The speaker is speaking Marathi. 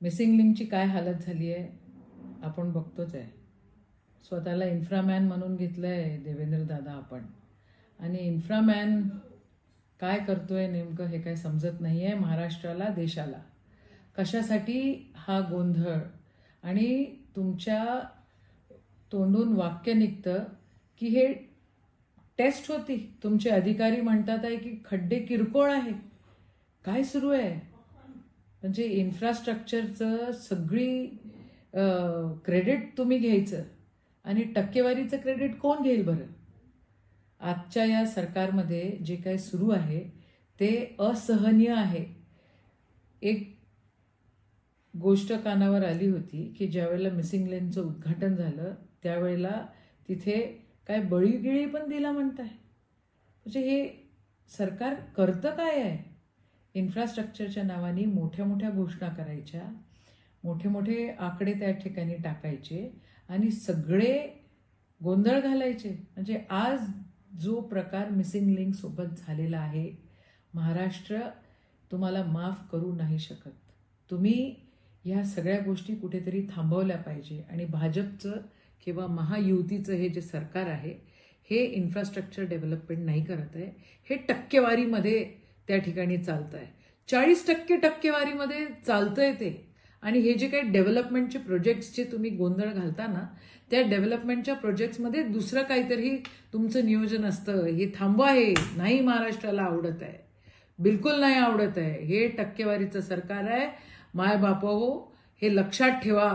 मिसिंग लिंकची काय हालत झाली आहे आपण बघतोच आहे. स्वतःला इन्फ्रामॅन म्हणून घेतलं आहे देवेंद्र दादा आपण. आणि इन्फ्रामॅन काय करतोय नेमकं हे काय समजत नाही आहे महाराष्ट्राला, देशाला. कशासाठी हा गोंधळ? आणि तुमच्या तोंडून वाक्य निघतं की हे टेस्ट होती. तुमचे अधिकारी म्हणतात आहे की खड्डे किरकोळ आहे. काय सुरू आहे? म्हणजे इन्फ्रास्ट्रक्चरचं सगळी क्रेडिट तुम्ही घ्यायचं आणि टक्केवारीचं क्रेडिट कोण घेईल बरं? आजच्या या सरकारमध्ये जे काही सुरू आहे ते असहनीय आहे. एक गोष्ट कानावर आली होती की ज्यावेळेला मिसिंग लेनचं उद्घाटन झालं त्यावेळेला तिथे काय बळीगिळी पण दिला म्हणताय. म्हणजे हे सरकार करतं काय आहे? इन्फ्रास्ट्रक्चरच्या नावाने मोठ्या मोठ्या घोषणा करायच्या, मोठे मोठे आकडे त्या ठिकाणी टाकायचे आणि सगळे गोंधळ घालायचे. म्हणजे आज जो प्रकार मिसिंग लिंक सोबत झालेला आहे, महाराष्ट्र तुम्हाला माफ करू नाही शकत. तुम्ही ह्या सगळ्या गोष्टी कुठेतरी थांबवल्या पाहिजे. आणि भाजपचं किंवा महायुतीचं हे जे सरकार आहे हे इन्फ्रास्ट्रक्चर डेव्हलपमेंट नाही करत आहे. हे टक्केवारीमध्ये त्या ठिकाणी चालतं आहे. 40% टक्केवारीमध्ये चालतंय ते. आणि हे जे काही डेव्हलपमेंटचे प्रोजेक्ट्सचे तुम्ही गोंधळ घालता ना, त्या डेव्हलपमेंटच्या प्रोजेक्ट्समध्ये दुसरं काहीतरी तुमचं नियोजन असतं. हे थांबवा, हे नाही महाराष्ट्राला आवडत आहे, बिलकुल नाही आवडत आहे. हे टक्केवारीचं सरकार आहे. माय बाप हो, हे लक्षात ठेवा.